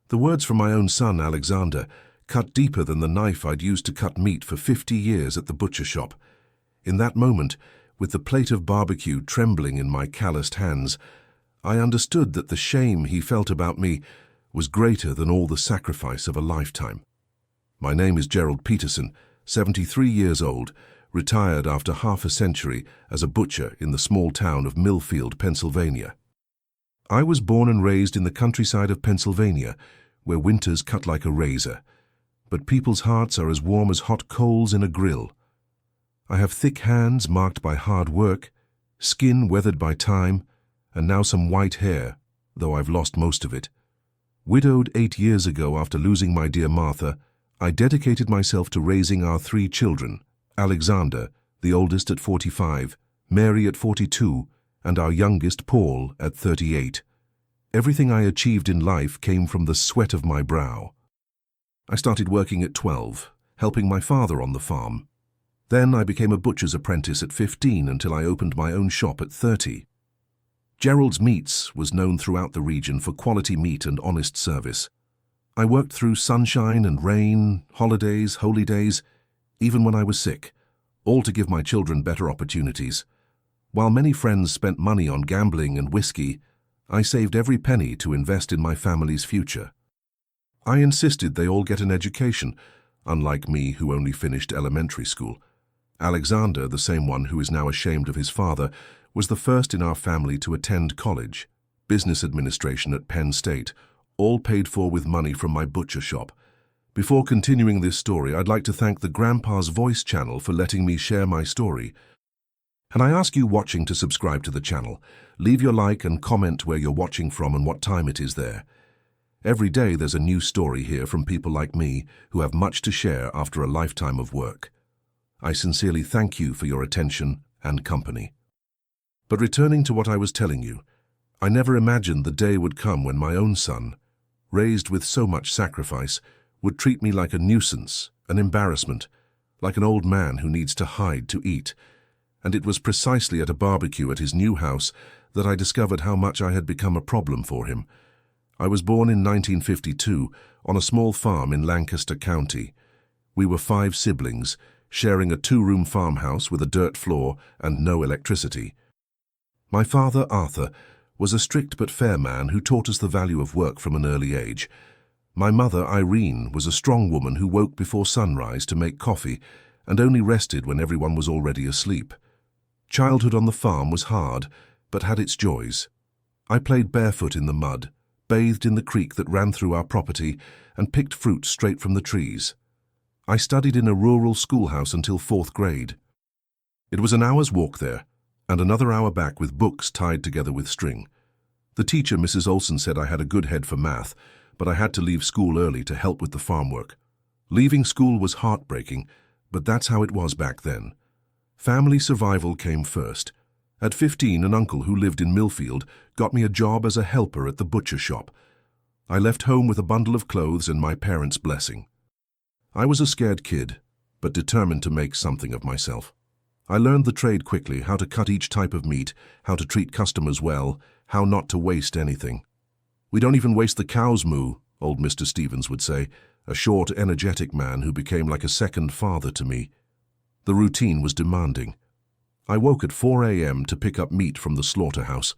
The words from my own son, Alexander, cut deeper than the knife I'd used to cut meat for 50 years at the butcher shop. In that moment, with the plate of barbecue trembling in my calloused hands, I understood that the shame he felt about me was greater than all the sacrifice of a lifetime. My name is Gerald Peterson, 73 years old, retired after half a century as a butcher in the small town of Millfield, Pennsylvania. I was born and raised in the countryside of Pennsylvania, where winters cut like a razor, but people's hearts are as warm as hot coals in a grill. I have thick hands marked by hard work, skin weathered by time, and now some white hair, though I've lost most of it. Widowed 8 years ago after losing my dear Martha, I dedicated myself to raising our 3 children, Alexander, the oldest at 45, Mary at 42, and our youngest, Paul, at 38. Everything I achieved in life came from the sweat of my brow. I started working at 12, helping my father on the farm. Then I became a butcher's apprentice at 15 until I opened my own shop at 30. Gerald's Meats was known throughout the region for quality meat and honest service. I worked through sunshine and rain, holidays, holy days, even when I was sick, all to give my children better opportunities. While many friends spent money on gambling and whiskey, I saved every penny to invest in my family's future. I insisted they all get an education, unlike me who only finished elementary school. Alexander, the same one who is now ashamed of his father, was the first in our family to attend college, business administration at Penn State, all paid for with money from my butcher shop. Before continuing this story, I'd like to thank the Grandpa's Voice channel for letting me share my story. And I ask you watching to subscribe to the channel. Leave your like and comment where you're watching from and what time it is there. Every day there's a new story here from people like me who have much to share after a lifetime of work. I sincerely thank you for your attention and company. But returning to what I was telling you, I never imagined the day would come when my own son, raised with so much sacrifice, would treat me like a nuisance, an embarrassment, like an old man who needs to hide to eat. And it was precisely at a barbecue at his new house that I discovered how much I had become a problem for him. I was born in 1952 on a small farm in Lancaster County. We were 5 siblings, sharing a 2-room farmhouse with a dirt floor and no electricity. My father, Arthur, was a strict but fair man who taught us the value of work from an early age. My mother, Irene, was a strong woman who woke before sunrise to make coffee and only rested when everyone was already asleep. Childhood on the farm was hard, but had its joys. I played barefoot in the mud, bathed in the creek that ran through our property, and picked fruit straight from the trees. I studied in a rural schoolhouse until 4th grade. It was an hour's walk there, and another hour back with books tied together with string. The teacher, Mrs. Olson, said I had a good head for math, but I had to leave school early to help with the farm work. Leaving school was heartbreaking, but that's how it was back then. Family survival came first. At 15, an uncle who lived in Millfield got me a job as a helper at the butcher shop. I left home with a bundle of clothes and my parents' blessing. I was a scared kid, but determined to make something of myself. I learned the trade quickly, how to cut each type of meat, how to treat customers well, how not to waste anything. "We don't even waste the cow's moo," old Mr. Stevens would say, a short, energetic man who became like a second father to me. The routine was demanding. I woke at 4 a.m. to pick up meat from the slaughterhouse.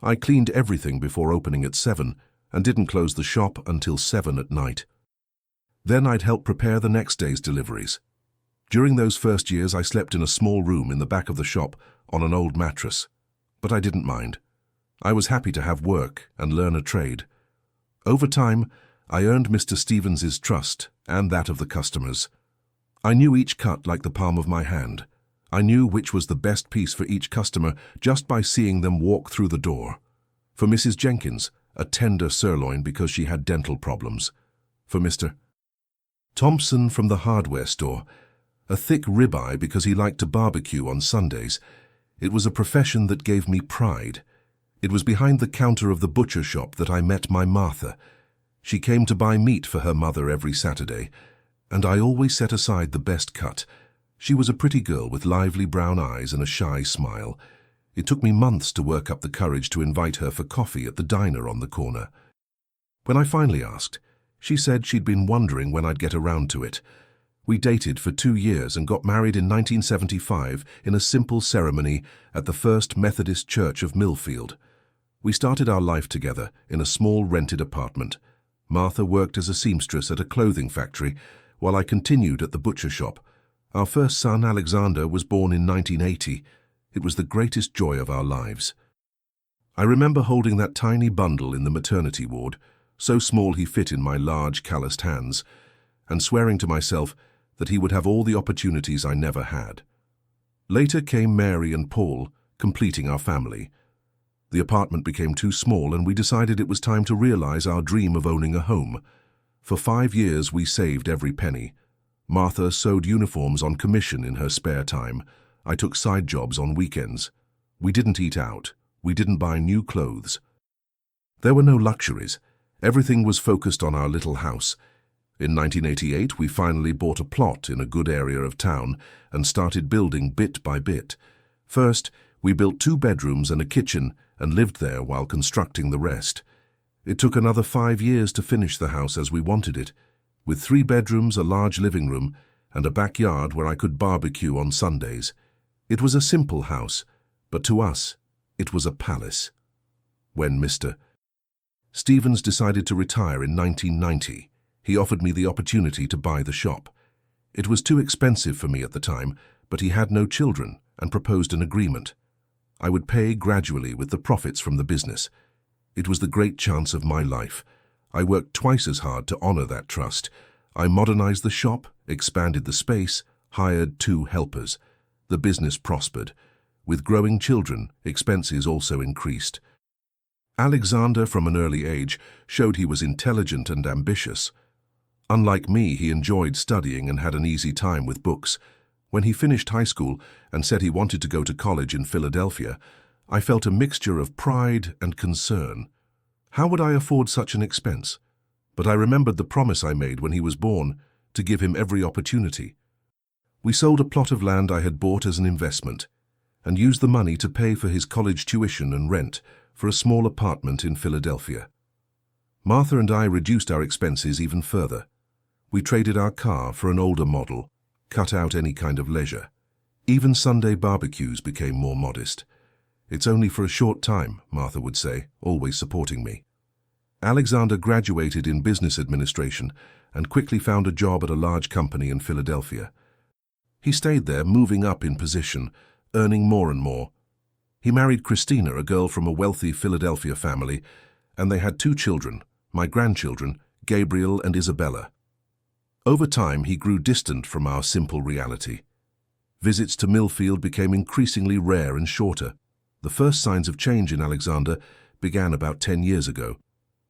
I cleaned everything before opening at 7 and didn't close the shop until 7 at night. Then I'd help prepare the next day's deliveries. During those first years, I slept in a small room in the back of the shop on an old mattress. But I didn't mind. I was happy to have work and learn a trade. Over time, I earned Mr. Stevens's trust and that of the customers. I knew each cut like the palm of my hand. I knew which was the best piece for each customer just by seeing them walk through the door. For Mrs. Jenkins, a tender sirloin because she had dental problems. For Mr. Thompson from the hardware store, a thick ribeye because he liked to barbecue on Sundays. It was a profession that gave me pride. It was behind the counter of the butcher shop that I met my Martha. She came to buy meat for her mother every Saturday, and I always set aside the best cut. She was a pretty girl with lively brown eyes and a shy smile. It took me months to work up the courage to invite her for coffee at the diner on the corner. When I finally asked, she said she'd been wondering when I'd get around to it. We dated for 2 years and got married in 1975 in a simple ceremony at the First Methodist Church of Millfield. We started our life together in a small rented apartment. Martha worked as a seamstress at a clothing factory, while I continued at the butcher shop. Our first son, Alexander, was born in 1980. It was the greatest joy of our lives. I remember holding that tiny bundle in the maternity ward, so small he fit in my large, calloused hands, and swearing to myself that he would have all the opportunities I never had. Later came Mary and Paul, completing our family. The apartment became too small and we decided it was time to realize our dream of owning a home. For 5 years we saved every penny. Martha sewed uniforms on commission in her spare time. I took side jobs on weekends. We didn't eat out. We didn't buy new clothes. There were no luxuries. Everything was focused on our little house. In 1988, we finally bought a plot in a good area of town and started building bit by bit. First, we built 2 bedrooms and a kitchen and lived there while constructing the rest. It took another 5 years to finish the house as we wanted it, with 3 bedrooms, a large living room, and a backyard where I could barbecue on Sundays. It was a simple house, but to us, it was a palace. When Mr. Stevens decided to retire in 1990, he offered me the opportunity to buy the shop. It was too expensive for me at the time, but he had no children and proposed an agreement. I would pay gradually with the profits from the business. It was the great chance of my life. I worked twice as hard to honor that trust. I modernized the shop, expanded the space, hired 2 helpers. The business prospered. With growing children, expenses also increased. Alexander, from an early age, showed he was intelligent and ambitious. Unlike me, he enjoyed studying and had an easy time with books. When he finished high school and said he wanted to go to college in Philadelphia, I felt a mixture of pride and concern. How would I afford such an expense? But I remembered the promise I made when he was born, to give him every opportunity. We sold a plot of land I had bought as an investment, and used the money to pay for his college tuition and rent for a small apartment in Philadelphia. Martha and I reduced our expenses even further. We traded our car for an older model, cut out any kind of leisure. Even Sunday barbecues became more modest. "It's only for a short time," Martha would say, always supporting me. Alexander graduated in business administration and quickly found a job at a large company in Philadelphia. He stayed there, moving up in position, earning more and more. He married Christina, a girl from a wealthy Philadelphia family, and they had 2 children, my grandchildren, Gabriel and Isabella. Over time, he grew distant from our simple reality. Visits to Millfield became increasingly rare and shorter. The first signs of change in Alexander began about 10 years ago.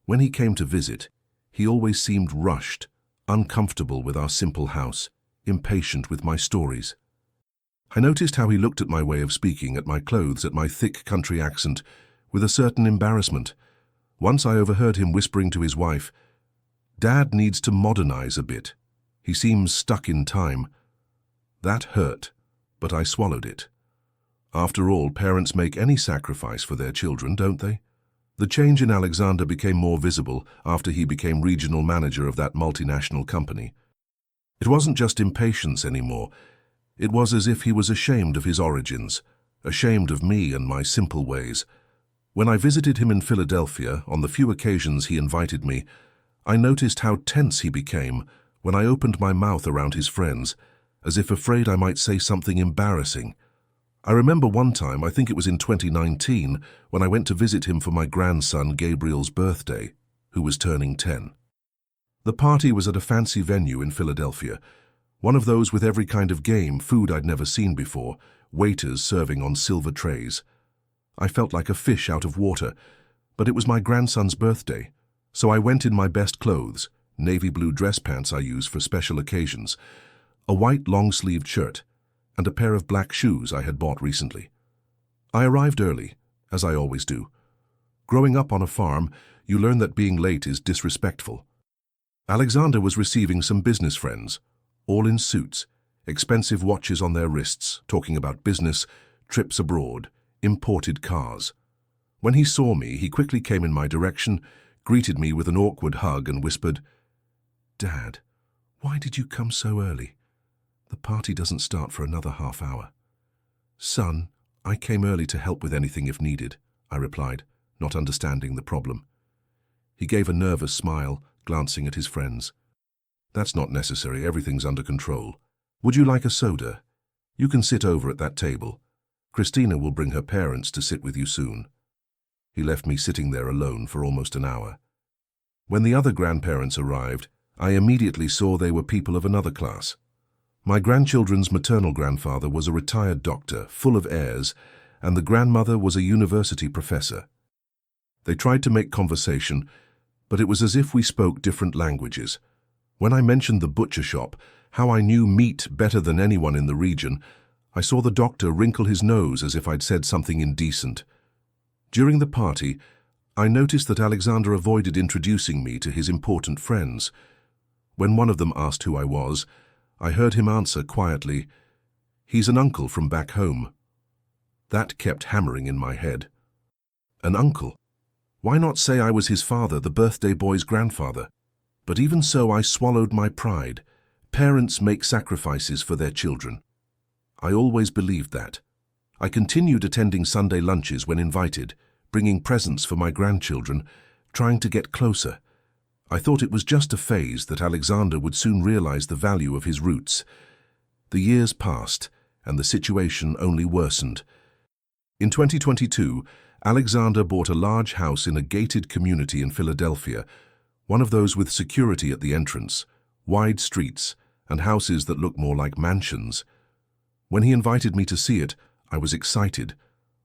When he came to visit, he always seemed rushed, uncomfortable with our simple house, impatient with my stories. I noticed how he looked at my way of speaking, at my clothes, at my thick country accent, with a certain embarrassment. Once I overheard him whispering to his wife, "Dad needs to modernize a bit. He seems stuck in time." That hurt, but I swallowed it. After all, parents make any sacrifice for their children, don't they? The change in Alexander became more visible after he became regional manager of that multinational company. It wasn't just impatience anymore. It was as if he was ashamed of his origins, ashamed of me and my simple ways. When I visited him in Philadelphia, on the few occasions he invited me, I noticed how tense he became when I opened my mouth around his friends, as if afraid I might say something embarrassing. I remember one time, I think it was in 2019, when I went to visit him for my grandson Gabriel's birthday, who was turning 10. The party was at a fancy venue in Philadelphia, one of those with every kind of game, food I'd never seen before, waiters serving on silver trays. I felt like a fish out of water, but it was my grandson's birthday, so I went in my best clothes, navy blue dress pants I use for special occasions, a white long-sleeved shirt, and a pair of black shoes I had bought recently. I arrived early, as I always do. Growing up on a farm, you learn that being late is disrespectful. Alexander was receiving some business friends, all in suits, expensive watches on their wrists, talking about business, trips abroad, imported cars. When he saw me, he quickly came in my direction, greeted me with an awkward hug and whispered, "Dad, why did you come so early? The party doesn't start for another half hour." "Son, I came early to help with anything if needed," I replied, not understanding the problem. He gave a nervous smile, glancing at his friends. "That's not necessary, everything's under control. Would you like a soda? You can sit over at that table. Christina will bring her parents to sit with you soon." He left me sitting there alone for almost an hour. When the other grandparents arrived, I immediately saw they were people of another class. My grandchildren's maternal grandfather was a retired doctor, full of airs, and the grandmother was a university professor. They tried to make conversation, but it was as if we spoke different languages. When I mentioned the butcher shop, how I knew meat better than anyone in the region, I saw the doctor wrinkle his nose as if I'd said something indecent. During the party, I noticed that Alexander avoided introducing me to his important friends. When one of them asked who I was, I heard him answer quietly, "He's an uncle from back home." That kept hammering in my head. An uncle? Why not say I was his father, the birthday boy's grandfather? But even so, I swallowed my pride. Parents make sacrifices for their children. I always believed that. I continued attending Sunday lunches when invited, bringing presents for my grandchildren, trying to get closer. I thought it was just a phase, that Alexander would soon realize the value of his roots. The years passed, and the situation only worsened. In 2022, Alexander bought a large house in a gated community in Philadelphia, one of those with security at the entrance, wide streets, and houses that look more like mansions. When he invited me to see it, I was excited.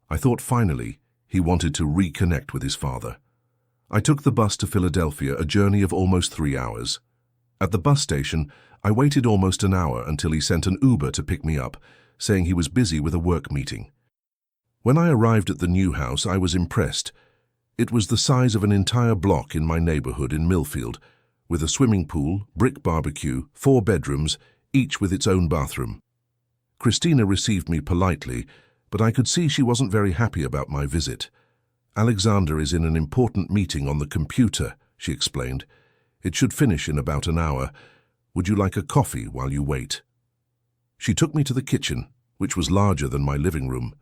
I thought finally he wanted to reconnect with his father. I took the bus to Philadelphia, a journey of almost 3 hours. At the bus station, I waited almost an hour until he sent an Uber to pick me up, saying he was busy with a work meeting. When I arrived at the new house, I was impressed. It was the size of an entire block in my neighborhood in Millfield, with a swimming pool, brick barbecue, 4 bedrooms, each with its own bathroom. Christina received me politely, but I could see she wasn't very happy about my visit. "Alexander is in an important meeting on the computer," she explained. "It should finish in about an hour. Would you like a coffee while you wait?" She took me to the kitchen, which was larger than my living room.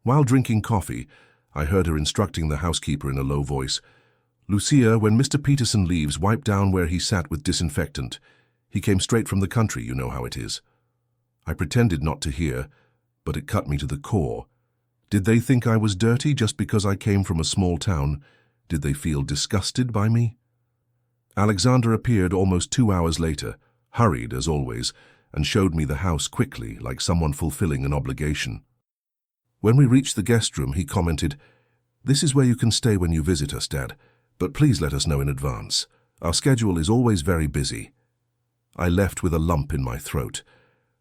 While drinking coffee, I heard her instructing the housekeeper in a low voice, "Lucia, when Mr. Peterson leaves, wipe down where he sat with disinfectant. He came straight from the country, you know how it is." I pretended not to hear, but it cut me to the core. Did they think I was dirty just because I came from a small town? Did they feel disgusted by me? Alexander appeared almost 2 hours later, hurried as always, and showed me the house quickly, like someone fulfilling an obligation. When we reached the guest room, he commented, "This is where you can stay when you visit us, Dad, but please let us know in advance. Our schedule is always very busy." I left with a lump in my throat.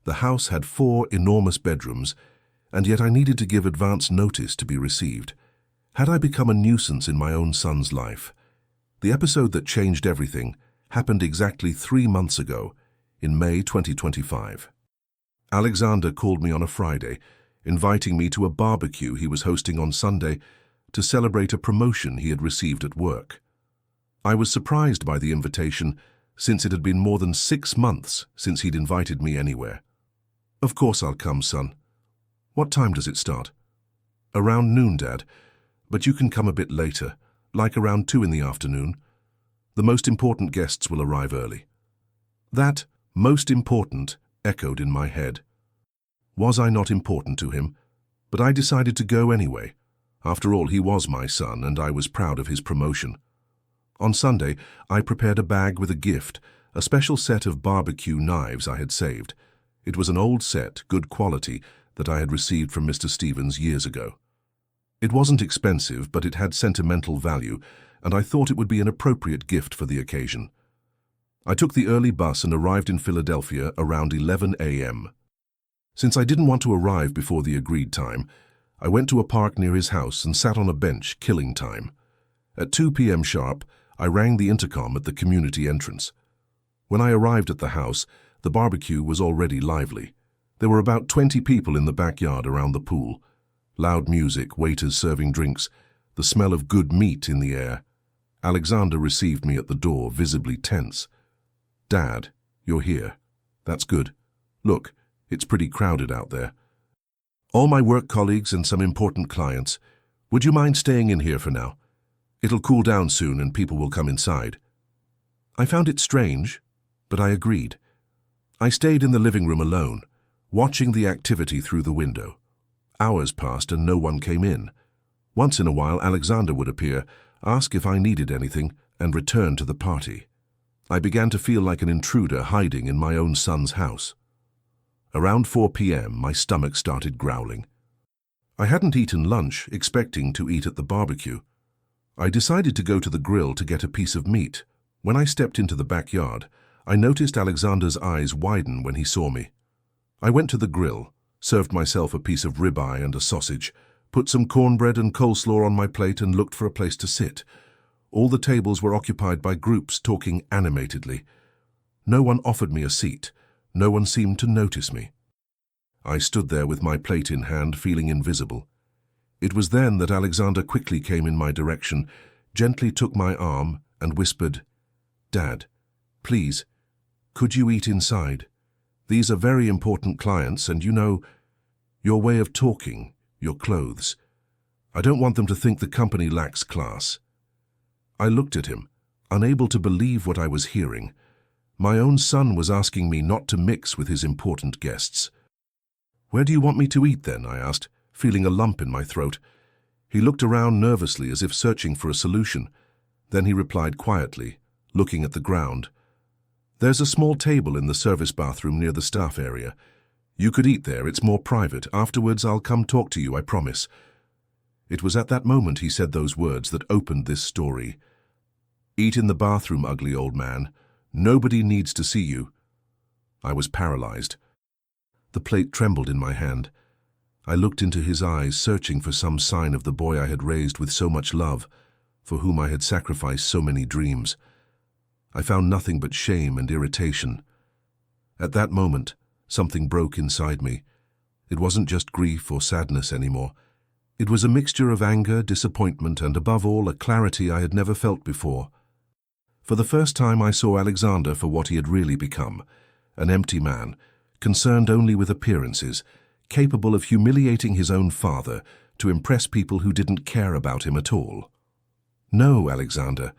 The house had 4 enormous bedrooms, and yet I needed to give advance notice to be received. Had I become a nuisance in my own son's life? The episode that changed everything happened exactly 3 months ago, in May 2025. Alexander called me on a Friday, inviting me to a barbecue he was hosting on Sunday to celebrate a promotion he had received at work. I was surprised by the invitation, since it had been more than 6 months since he'd invited me anywhere. "Of course I'll come, son. What time does it start?" "Around noon, Dad, but you can come a bit later, like around 2 in the afternoon. The most important guests will arrive early." That "most important" echoed in my head. Was I not important to him? But I decided to go anyway. After all, he was my son, and I was proud of his promotion. On Sunday, I prepared a bag with a gift, a special set of barbecue knives I had saved. It was an old set, good quality, that I had received from Mr. Stevens years ago. It wasn't expensive, but it had sentimental value, and I thought it would be an appropriate gift for the occasion. I took the early bus and arrived in Philadelphia around 11 a.m. Since I didn't want to arrive before the agreed time, I went to a park near his house and sat on a bench, killing time. At 2 p.m. sharp, I rang the intercom at the community entrance. When I arrived at the house, the barbecue was already lively. There were about 20 people in the backyard around the pool. Loud music, waiters serving drinks, the smell of good meat in the air. Alexander received me at the door, visibly tense. "Dad, you're here. That's good. Look, it's pretty crowded out there. All my work colleagues and some important clients. Would you mind staying in here for now? It'll cool down soon and people will come inside." I found it strange, but I agreed. I stayed in the living room alone, watching the activity through the window. Hours passed and no one came in. Once in a while, Alexander would appear, ask if I needed anything, and return to the party. I began to feel like an intruder hiding in my own son's house. Around 4 p.m., my stomach started growling. I hadn't eaten lunch, expecting to eat at the barbecue. I decided to go to the grill to get a piece of meat. When I stepped into the backyard, I noticed Alexander's eyes widen when he saw me. I went to the grill, served myself a piece of ribeye and a sausage, put some cornbread and coleslaw on my plate and looked for a place to sit. All the tables were occupied by groups talking animatedly. No one offered me a seat. No one seemed to notice me. I stood there with my plate in hand, feeling invisible. It was then that Alexander quickly came in my direction, gently took my arm and whispered, "Dad, please, could you eat inside? These are very important clients and you know, your way of talking, your clothes. I don't want them to think the company lacks class." I looked at him, unable to believe what I was hearing. My own son was asking me not to mix with his important guests. "Where do you want me to eat then?" I asked, feeling a lump in my throat. He looked around nervously as if searching for a solution. Then he replied quietly, looking at the ground, "There's a small table in the service bathroom near the staff area. You could eat there, it's more private. Afterwards, I'll come talk to you, I promise." It was at that moment he said those words that opened this story. "Eat in the bathroom, ugly old man. Nobody needs to see you." I was paralyzed. The plate trembled in my hand. I looked into his eyes, searching for some sign of the boy I had raised with so much love, for whom I had sacrificed so many dreams. I found nothing but shame and irritation. At that moment, something broke inside me. It wasn't just grief or sadness anymore. It was a mixture of anger, disappointment, and above all, a clarity I had never felt before. For the first time, I saw Alexander for what he had really become, an empty man, concerned only with appearances, capable of humiliating his own father to impress people who didn't care about him at all. "No, Alexander,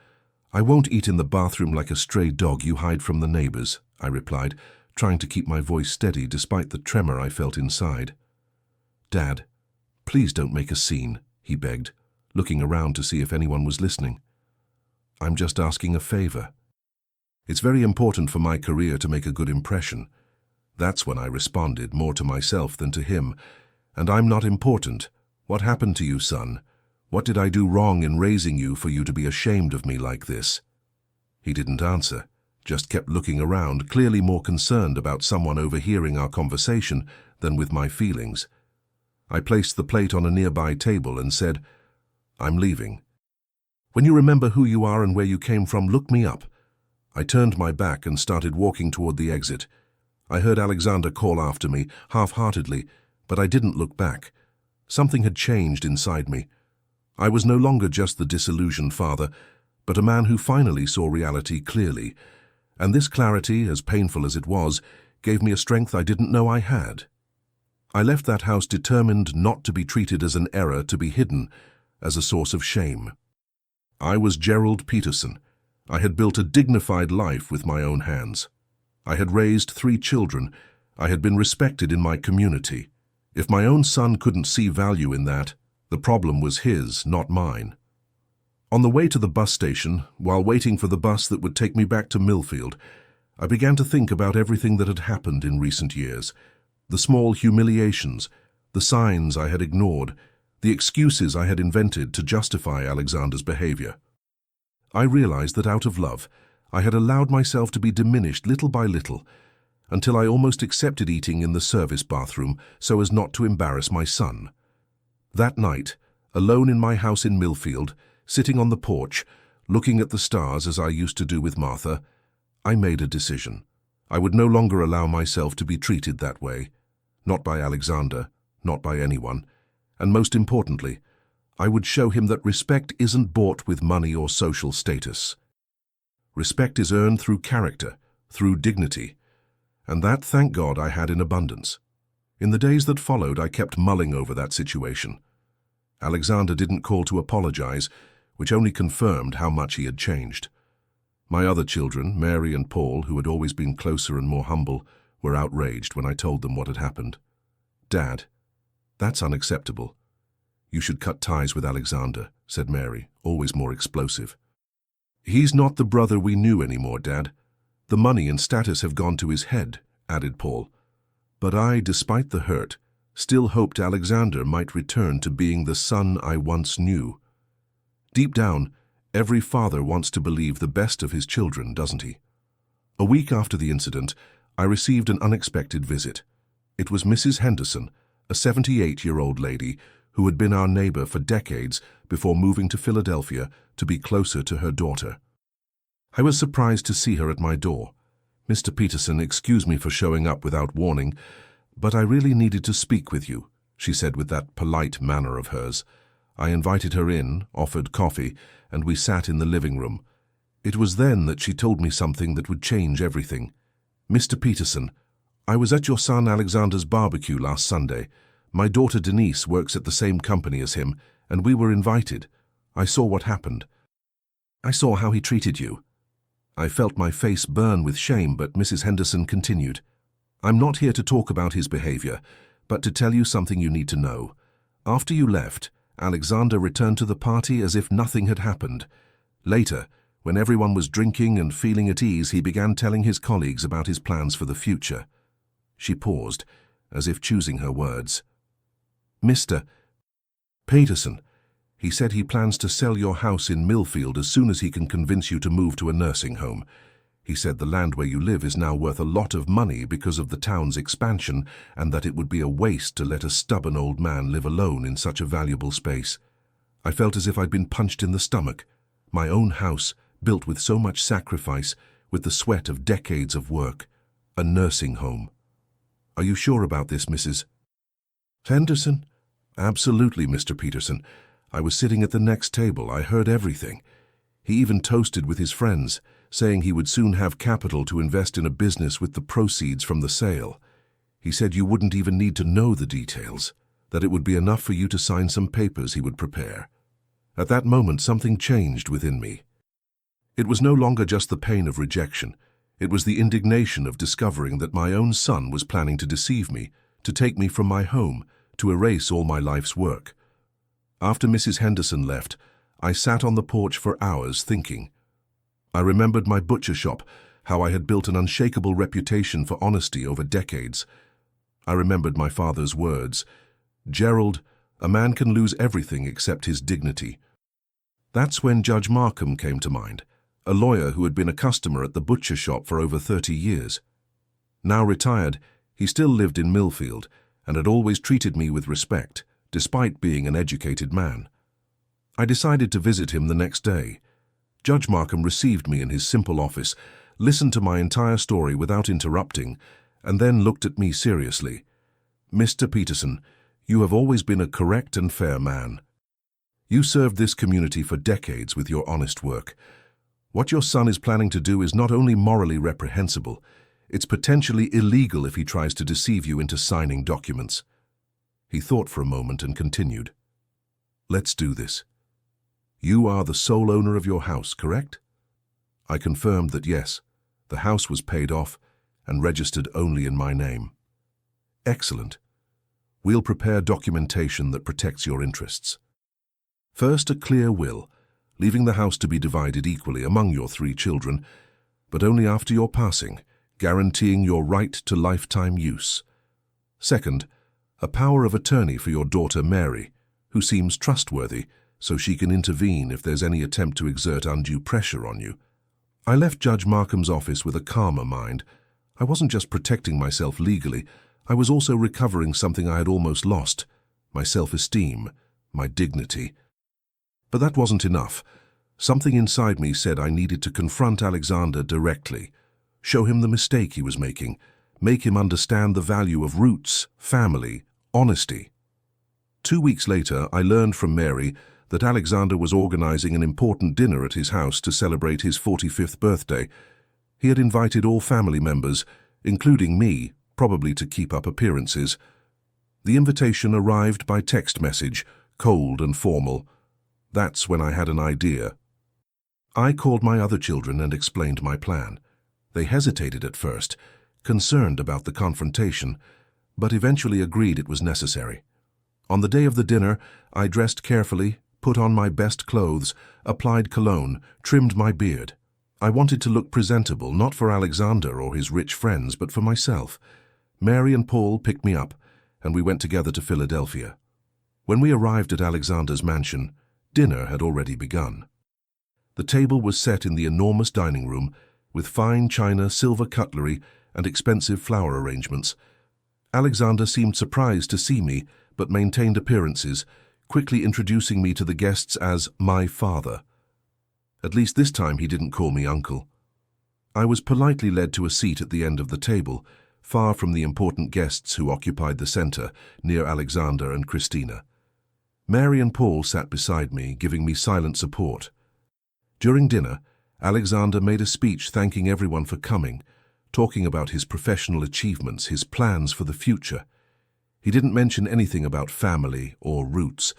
I won't eat in the bathroom like a stray dog you hide from the neighbors," I replied, trying to keep my voice steady despite the tremor I felt inside. "Dad, please don't make a scene," he begged, looking around to see if anyone was listening. "I'm just asking a favor. It's very important for my career to make a good impression." That's when I responded, more to myself than to him. "And I'm not important. What happened to you, son? What did I do wrong in raising you for you to be ashamed of me like this?" He didn't answer, just kept looking around, clearly more concerned about someone overhearing our conversation than with my feelings. I placed the plate on a nearby table and said, "I'm leaving. When you remember who you are and where you came from, look me up." I turned my back and started walking toward the exit. I heard Alexander call after me, half-heartedly, but I didn't look back. Something had changed inside me. I was no longer just the disillusioned father, but a man who finally saw reality clearly. And this clarity, as painful as it was, gave me a strength I didn't know I had. I left that house determined not to be treated as an error to be hidden, as a source of shame. I was Gerald Peterson. I had built a dignified life with my own hands. I had raised 3 children. I had been respected in my community. If my own son couldn't see value in that, the problem was his, not mine. On the way to the bus station, while waiting for the bus that would take me back to Millfield, I began to think about everything that had happened in recent years. The small humiliations, the signs I had ignored, the excuses I had invented to justify Alexander's behavior. I realized that out of love, I had allowed myself to be diminished little by little, until I almost accepted eating in the service bathroom so as not to embarrass my son. That night, alone in my house in Millfield, sitting on the porch, looking at the stars as I used to do with Martha, I made a decision. I would no longer allow myself to be treated that way, not by Alexander, not by anyone, and most importantly, I would show him that respect isn't bought with money or social status. Respect is earned through character, through dignity, and that, thank God, I had in abundance. In the days that followed, I kept mulling over that situation. Alexander didn't call to apologize, which only confirmed how much he had changed. My other children, Mary and Paul, who had always been closer and more humble, were outraged when I told them what had happened. "Dad, that's unacceptable. You should cut ties with Alexander," said Mary, always more explosive. "He's not the brother we knew anymore, Dad. The money and status have gone to his head," added Paul. But I, despite the hurt, still hoped Alexander might return to being the son I once knew. Deep down, every father wants to believe the best of his children, doesn't he? A week after the incident, I received an unexpected visit. It was Mrs. Henderson, a 78-year-old lady who had been our neighbor for decades before moving to Philadelphia to be closer to her daughter. I was surprised to see her at my door. "Mr. Peterson, excuse me for showing up without warning, but I really needed to speak with you," she said with that polite manner of hers. I invited her in, offered coffee, and we sat in the living room. It was then that she told me something that would change everything. "Mr. Peterson, I was at your son Alexander's barbecue last Sunday. My daughter Denise works at the same company as him, and we were invited. I saw what happened. I saw how he treated you." I felt my face burn with shame, but Mrs. Henderson continued. "I'm not here to talk about his behavior, but to tell you something you need to know. After you left, Alexander returned to the party as if nothing had happened. Later, when everyone was drinking and feeling at ease, he began telling his colleagues about his plans for the future." She paused, as if choosing her words. "Mr. Peterson, he said he plans to sell your house in Millfield as soon as he can convince you to move to a nursing home. He said the land where you live is now worth a lot of money because of the town's expansion, and that it would be a waste to let a stubborn old man live alone in such a valuable space. I felt as if I'd been punched in the stomach. My own house, built with so much sacrifice, with the sweat of decades of work. A nursing home. Are you sure about this, Mrs. Henderson?" "Absolutely, Mr. Peterson. I was sitting at the next table. I heard everything. He even toasted with his friends, saying he would soon have capital to invest in a business with the proceeds from the sale. He said you wouldn't even need to know the details, that it would be enough for you to sign some papers he would prepare." At that moment, something changed within me. It was no longer just the pain of rejection. It was the indignation of discovering that my own son was planning to deceive me, to take me from my home, to erase all my life's work. After Mrs. Henderson left, I sat on the porch for hours thinking. I remembered my butcher shop, how I had built an unshakable reputation for honesty over decades. I remembered my father's words, "Gerald, a man can lose everything except his dignity." That's when Judge Markham came to mind, a lawyer who had been a customer at the butcher shop for over 30 years. Now retired, he still lived in Millfield and had always treated me with respect, despite being an educated man. I decided to visit him the next day. Judge Markham received me in his simple office, listened to my entire story without interrupting, and then looked at me seriously. "Mr. Peterson, you have always been a correct and fair man. You served this community for decades with your honest work. What your son is planning to do is not only morally reprehensible, it's potentially illegal if he tries to deceive you into signing documents." He thought for a moment and continued. "Let's do this. You are the sole owner of your house, correct?" I confirmed that yes, the house was paid off and registered only in my name. "Excellent. We'll prepare documentation that protects your interests. First, a clear will, leaving the house to be divided equally among your 3 children, but only after your passing, guaranteeing your right to lifetime use. Second, a power of attorney for your daughter Mary, who seems trustworthy, so she can intervene if there's any attempt to exert undue pressure on you." I left Judge Markham's office with a calmer mind. I wasn't just protecting myself legally, I was also recovering something I had almost lost, my self-esteem, my dignity. But that wasn't enough. Something inside me said I needed to confront Alexander directly, show him the mistake he was making, make him understand the value of roots, family, honesty. 2 weeks later, I learned from Mary that Alexander was organizing an important dinner at his house to celebrate his 45th birthday. He had invited all family members, including me, probably to keep up appearances. The invitation arrived by text message, cold and formal. That's when I had an idea. I called my other children and explained my plan. They hesitated at first, concerned about the confrontation, but eventually agreed it was necessary. On the day of the dinner, I dressed carefully, put on my best clothes, applied cologne, trimmed my beard. I wanted to look presentable, not for Alexander or his rich friends, but for myself. Mary and Paul picked me up, and we went together to Philadelphia. When we arrived at Alexander's mansion, dinner had already begun. The table was set in the enormous dining room, with fine china, silver cutlery, and expensive flower arrangements. Alexander seemed surprised to see me, but maintained appearances, quickly introducing me to the guests as my father. At least this time he didn't call me uncle. I was politely led to a seat at the end of the table, far from the important guests who occupied the center, near Alexander and Christina. Mary and Paul sat beside me, giving me silent support. During dinner, Alexander made a speech thanking everyone for coming, talking about his professional achievements, his plans for the future. He didn't mention anything about family or roots.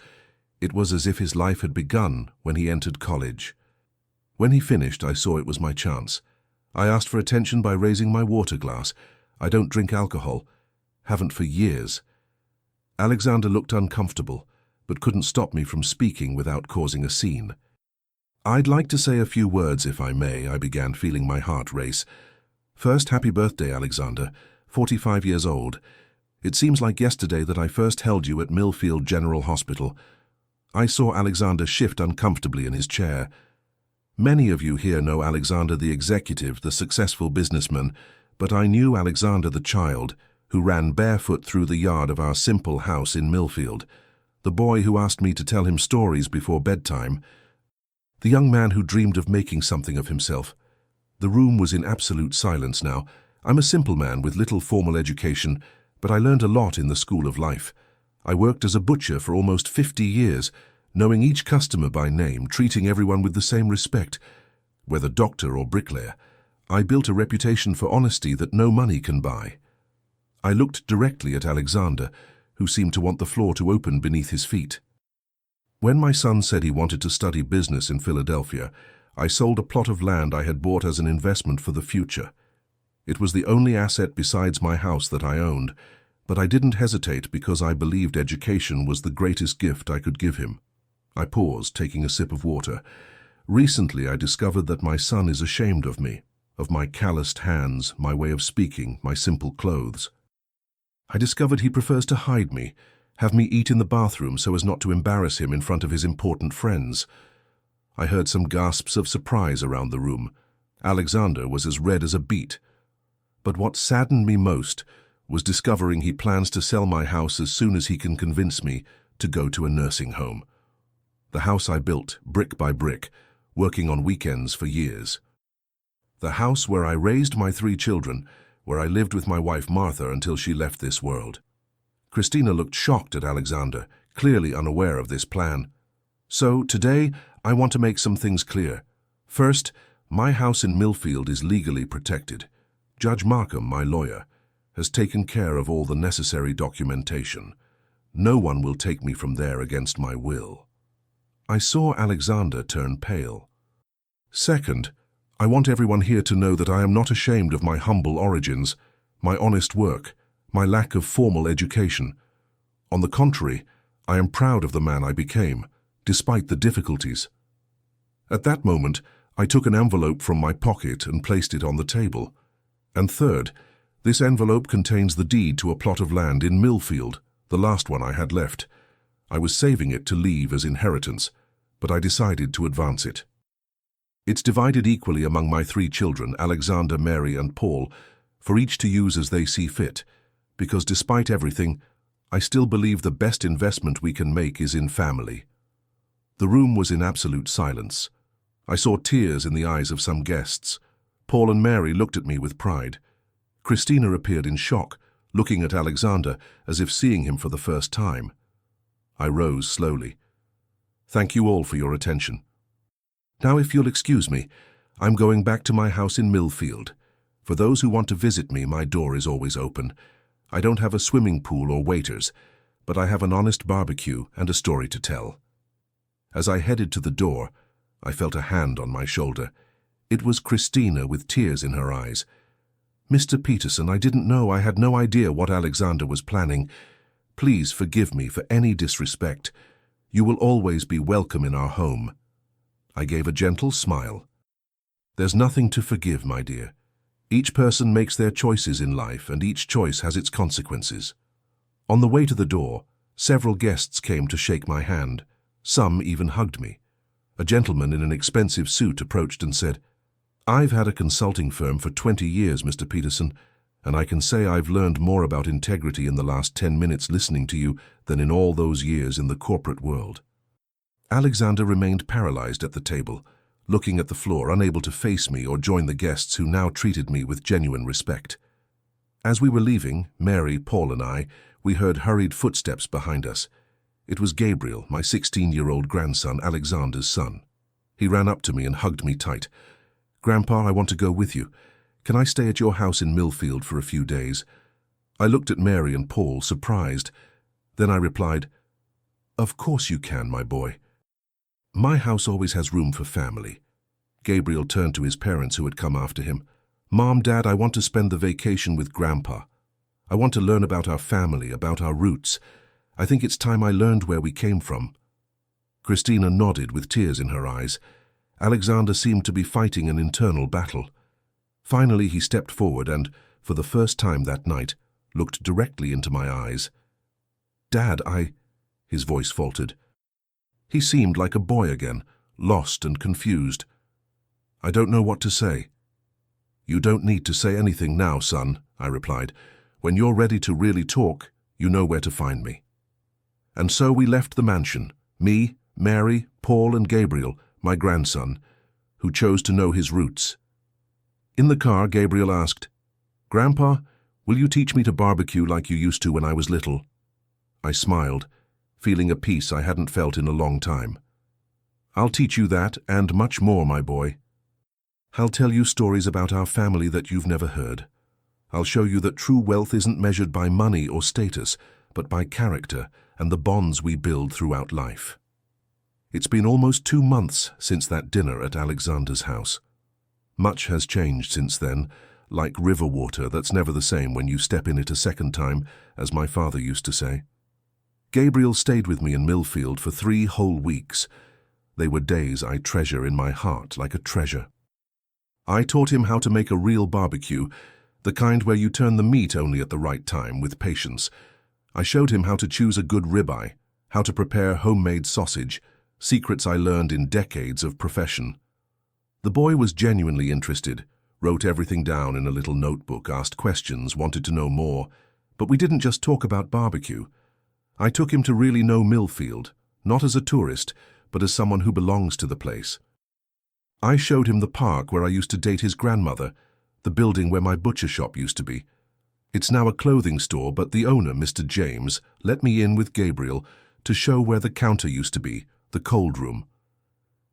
It was as if his life had begun when he entered college. When he finished, I saw it was my chance. I asked for attention by raising my water glass. I don't drink alcohol. Haven't for years. Alexander looked uncomfortable, but couldn't stop me from speaking without causing a scene. "I'd like to say a few words, if I may," I began, feeling my heart race. "First, happy birthday, Alexander, 45 years old. It seems like yesterday that I first held you at Millfield General Hospital." I saw Alexander shift uncomfortably in his chair. Many of you here know Alexander the executive, the successful businessman, but I knew Alexander the child, who ran barefoot through the yard of our simple house in Millfield, the boy who asked me to tell him stories before bedtime, the young man who dreamed of making something of himself. The room was in absolute silence now. I'm a simple man with little formal education, but I learned a lot in the school of life. I worked as a butcher for almost 50 years, knowing each customer by name, treating everyone with the same respect, whether doctor or bricklayer. I built a reputation for honesty that no money can buy. I looked directly at Alexander, who seemed to want the floor to open beneath his feet. When my son said he wanted to study business in Philadelphia, I sold a plot of land I had bought as an investment for the future. It was the only asset besides my house that I owned, but I didn't hesitate because I believed education was the greatest gift I could give him. I paused, taking a sip of water. Recently I discovered that my son is ashamed of me, of my calloused hands, my way of speaking, my simple clothes. I discovered he prefers to hide me, have me eat in the bathroom so as not to embarrass him in front of his important friends. I heard some gasps of surprise around the room. Alexander was as red as a beet. But what saddened me most was discovering he plans to sell my house as soon as he can convince me to go to a nursing home. The house I built, brick by brick, working on weekends for years. The house where I raised my 3 children, where I lived with my wife Martha until she left this world. Christina looked shocked at Alexander, clearly unaware of this plan. So today, I want to make some things clear. First, my house in Millfield is legally protected. Judge Markham, my lawyer, has taken care of all the necessary documentation. No one will take me from there against my will. I saw Alexander turn pale. Second, I want everyone here to know that I am not ashamed of my humble origins, my honest work, my lack of formal education. On the contrary, I am proud of the man I became, despite the difficulties. At that moment, I took an envelope from my pocket and placed it on the table. And third, this envelope contains the deed to a plot of land in Millfield, the last one I had left. I was saving it to leave as inheritance, but I decided to advance it. It's divided equally among my 3 children, Alexander, Mary, and Paul, for each to use as they see fit, because despite everything, I still believe the best investment we can make is in family. The room was in absolute silence. I saw tears in the eyes of some guests. Paul and Mary looked at me with pride. Christina appeared in shock, looking at Alexander as if seeing him for the first time. I rose slowly. Thank you all for your attention. Now, if you'll excuse me, I'm going back to my house in Millfield. For those who want to visit me, my door is always open. I don't have a swimming pool or waiters, but I have an honest barbecue and a story to tell. As I headed to the door, I felt a hand on my shoulder. It was Christina with tears in her eyes. Mr. Peterson, I didn't know. I had no idea what Alexander was planning. Please forgive me for any disrespect. You will always be welcome in our home. I gave a gentle smile. There's nothing to forgive, my dear. Each person makes their choices in life, and each choice has its consequences. On the way to the door, several guests came to shake my hand. Some even hugged me. A gentleman in an expensive suit approached and said, I've had a consulting firm for 20 years, Mr. Peterson, and I can say I've learned more about integrity in the last 10 minutes listening to you than in all those years in the corporate world. Alexander remained paralyzed at the table, looking at the floor, unable to face me or join the guests who now treated me with genuine respect. As we were leaving, Mary, Paul, and we heard hurried footsteps behind us. It was Gabriel, my 16-year-old grandson, Alexander's son. He ran up to me and hugged me tight. Grandpa, I want to go with you. Can I stay at your house in Millfield for a few days? I looked at Mary and Paul, surprised. Then I replied, Of course you can, my boy. My house always has room for family. Gabriel turned to his parents who had come after him. Mom, Dad, I want to spend the vacation with Grandpa. I want to learn about our family, about our roots. I think it's time I learned where we came from. Christina nodded with tears in her eyes. Alexander seemed to be fighting an internal battle. Finally, he stepped forward and, for the first time that night, looked directly into my eyes. Dad, his voice faltered. He seemed like a boy again, lost and confused. I don't know what to say. You don't need to say anything now, son, I replied. When you're ready to really talk, you know where to find me. And so we left the mansion, me, Mary, Paul, and Gabriel, my grandson, who chose to know his roots. In the car, Gabriel asked, Grandpa, will you teach me to barbecue like you used to when I was little? I smiled, feeling a peace I hadn't felt in a long time. I'll teach you that and much more, my boy. I'll tell you stories about our family that you've never heard. I'll show you that true wealth isn't measured by money or status, but by character and the bonds we build throughout life. It's been almost 2 months since that dinner at Alexander's house. Much has changed since then, like river water that's never the same when you step in it a second time, as my father used to say. Gabriel stayed with me in Millfield for 3 whole weeks. They were days I treasure in my heart like a treasure. I taught him how to make a real barbecue, the kind where you turn the meat only at the right time with patience. I showed him how to choose a good ribeye, how to prepare homemade sausage, secrets I learned in decades of profession. The boy was genuinely interested, wrote everything down in a little notebook, asked questions, wanted to know more. But we didn't just talk about barbecue. I took him to really know Millfield, not as a tourist, but as someone who belongs to the place. I showed him the park where I used to date his grandmother, the building where my butcher shop used to be. It's now a clothing store, but the owner, Mr. James, let me in with Gabriel to show where the counter used to be, the cold room.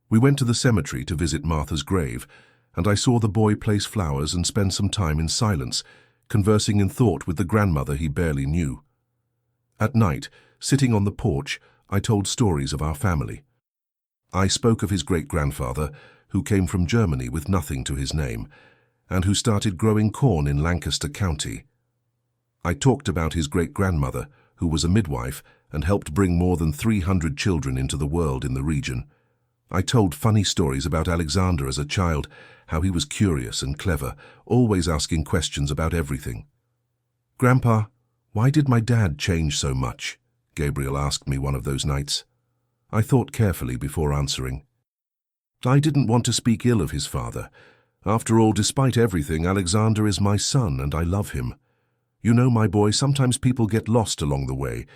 We went to the cemetery to visit Martha's grave, and I saw the boy place flowers and spend some time in silence, conversing in thought with the grandmother he barely knew. At night, sitting on the porch, I told stories of our family. I spoke of his great-grandfather, who came from Germany with nothing to his name, and who started growing corn in Lancaster County. I talked about his great-grandmother, who was a midwife and helped bring more than 300 children into the world in the region. I told funny stories about Alexander as a child, how he was curious and clever, always asking questions about everything. Grandpa, why did my dad change so much? Gabriel asked me one of those nights. I thought carefully before answering. I didn't want to speak ill of his father. After all, despite everything, Alexander is my son and I love him. You know, my boy, sometimes people get lost along the way.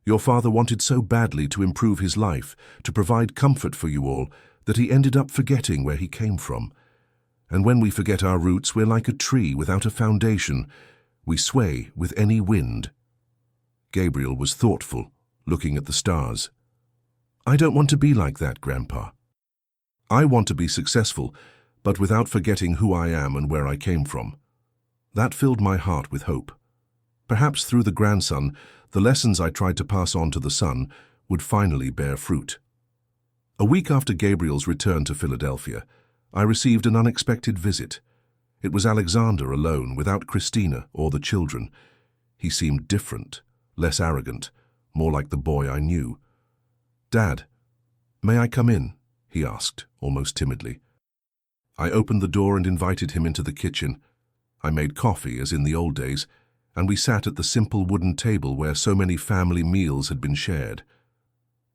Your father wanted so badly to improve his life, to provide comfort for you all, that he ended up forgetting where he came from. And when we forget our roots, we're like a tree without a foundation. We sway with any wind. Gabriel was thoughtful, looking at the stars. I don't want to be like that, Grandpa. I want to be successful, but without forgetting who I am and where I came from. That filled my heart with hope. Perhaps through the grandson, the lessons I tried to pass on to the son would finally bear fruit. A week after Gabriel's return to Philadelphia, I received an unexpected visit. It was Alexander alone, without Christina or the children. He seemed different, less arrogant, more like the boy I knew. "Dad, may I come in?" he asked, almost timidly. I opened the door and invited him into the kitchen. I made coffee, as in the old days, and we sat at the simple wooden table where so many family meals had been shared.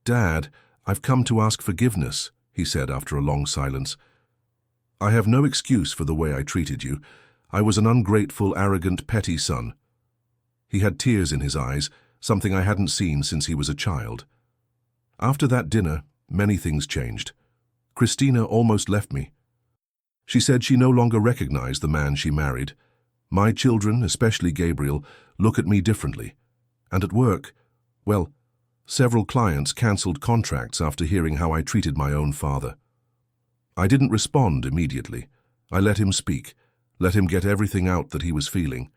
"Dad, I've come to ask forgiveness," he said after a long silence. "I have no excuse for the way I treated you. I was an ungrateful, arrogant, petty son." He had tears in his eyes, something I hadn't seen since he was a child. After that dinner, many things changed. Christina almost left me. She said she no longer recognized the man she married. My children, especially Gabriel, look at me differently. And at work, well, several clients cancelled contracts after hearing how I treated my own father. I didn't respond immediately. I let him speak, let him get everything out that he was feeling.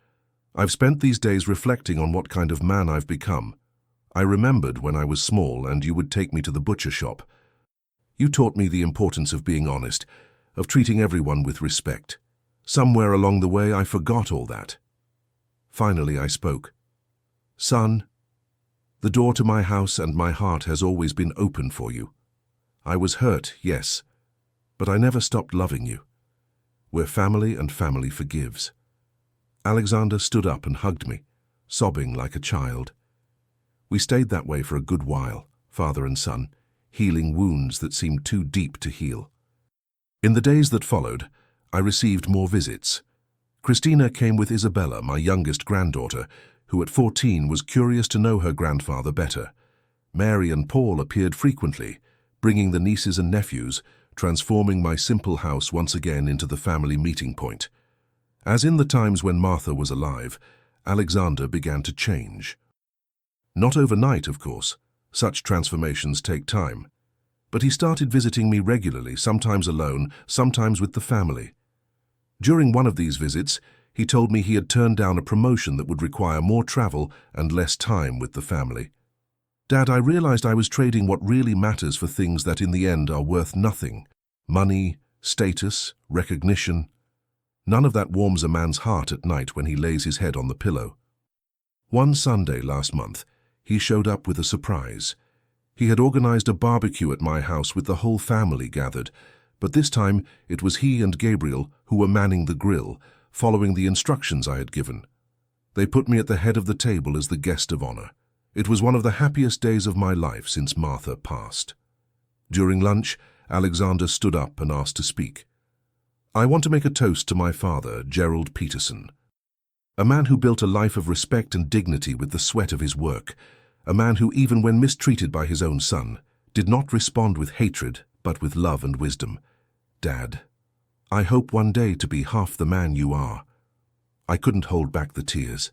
I've spent these days reflecting on what kind of man I've become. I remembered when I was small and you would take me to the butcher shop. You taught me the importance of being honest, of treating everyone with respect. Somewhere along the way, I forgot all that. Finally, I spoke. "Son, the door to my house and my heart has always been open for you. I was hurt, yes, but I never stopped loving you. We're family and family forgives." Alexander stood up and hugged me, sobbing like a child. We stayed that way for a good while, father and son, healing wounds that seemed too deep to heal. In the days that followed, I received more visits. Christina came with Isabella, my youngest granddaughter, who at 14 was curious to know her grandfather better. Mary and Paul appeared frequently, bringing the nieces and nephews, transforming my simple house once again into the family meeting point. As in the times when Martha was alive, Alexander began to change. Not overnight, of course. Such transformations take time. But he started visiting me regularly, sometimes alone, sometimes with the family. During one of these visits, he told me he had turned down a promotion that would require more travel and less time with the family. "Dad, I realized I was trading what really matters for things that in the end are worth nothing. Money, status, recognition. None of that warms a man's heart at night when he lays his head on the pillow." One Sunday last month, he showed up with a surprise. He had organized a barbecue at my house with the whole family gathered, but this time it was he and Gabriel who were manning the grill, following the instructions I had given. They put me at the head of the table as the guest of honor. It was one of the happiest days of my life since Martha passed. During lunch, Alexander stood up and asked to speak. "I want to make a toast to my father, Gerald Peterson. A man who built a life of respect and dignity with the sweat of his work. A man who, even when mistreated by his own son, did not respond with hatred, but with love and wisdom. Dad, I hope one day to be half the man you are." I couldn't hold back the tears.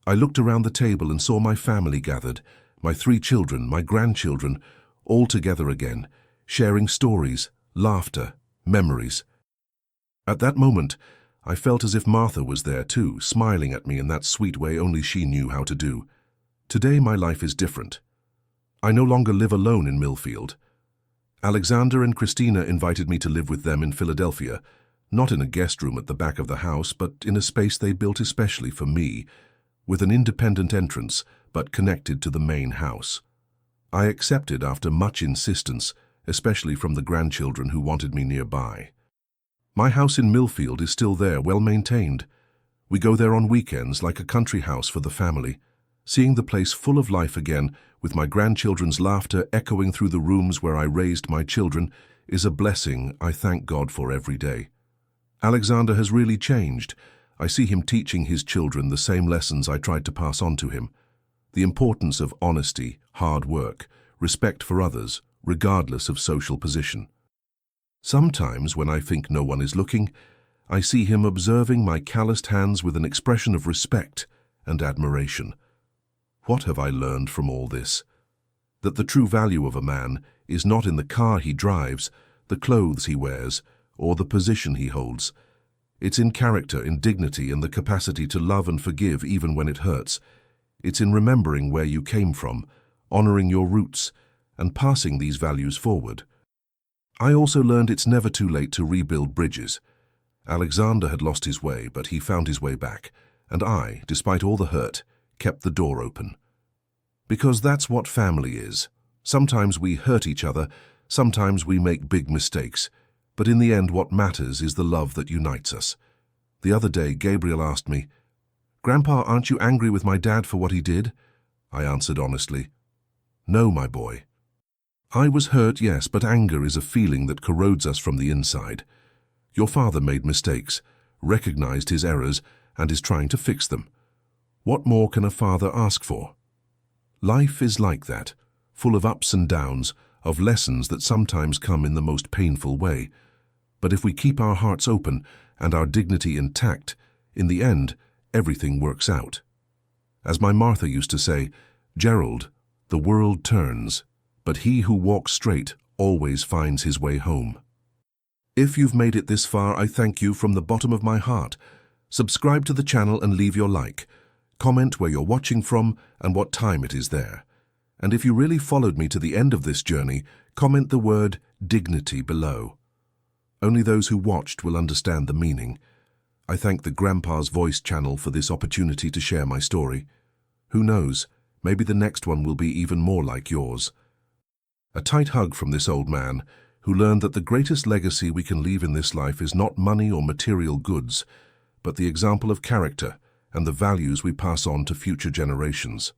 I looked around the table and saw my family gathered, my 3 children, my grandchildren, all together again, sharing stories, laughter, memories. At that moment, I felt as if Martha was there too, smiling at me in that sweet way only she knew how to do. Today my life is different. I no longer live alone in Millfield. Alexander and Christina invited me to live with them in Philadelphia, not in a guest room at the back of the house, but in a space they built especially for me, with an independent entrance, but connected to the main house. I accepted after much insistence, especially from the grandchildren who wanted me nearby. My house in Millfield is still there, well maintained. We go there on weekends like a country house for the family, seeing the place full of life again, with my grandchildren's laughter echoing through the rooms where I raised my children, is a blessing I thank God for every day. Alexander has really changed. I see him teaching his children the same lessons I tried to pass on to him. The importance of honesty, hard work, respect for others, regardless of social position. Sometimes, when I think no one is looking, I see him observing my calloused hands with an expression of respect and admiration. What have I learned from all this? That the true value of a man is not in the car he drives, the clothes he wears, or the position he holds. It's in character, in dignity, and the capacity to love and forgive even when it hurts. It's in remembering where you came from, honoring your roots, and passing these values forward. I also learned it's never too late to rebuild bridges. Alexander had lost his way, but he found his way back, and I, despite all the hurt, kept the door open. Because that's what family is. Sometimes we hurt each other, sometimes we make big mistakes, but in the end what matters is the love that unites us. The other day, Gabriel asked me, "Grandpa, aren't you angry with my dad for what he did?" I answered honestly, "No, my boy." I was hurt, yes, but anger is a feeling that corrodes us from the inside. Your father made mistakes, recognized his errors, and is trying to fix them. What more can a father ask for? Life is like that, full of ups and downs, of lessons that sometimes come in the most painful way. But if we keep our hearts open and our dignity intact, in the end, everything works out. As my Martha used to say, "Gerald, the world turns, but he who walks straight always finds his way home." If you've made it this far, I thank you from the bottom of my heart. Subscribe to the channel and leave your like. Comment where you're watching from and what time it is there. And if you really followed me to the end of this journey, comment the word dignity below. Only those who watched will understand the meaning. I thank the Grandpa's Voice channel for this opportunity to share my story. Who knows, maybe the next one will be even more like yours. A tight hug from this old man, who learned that the greatest legacy we can leave in this life is not money or material goods, but the example of character and the values we pass on to future generations.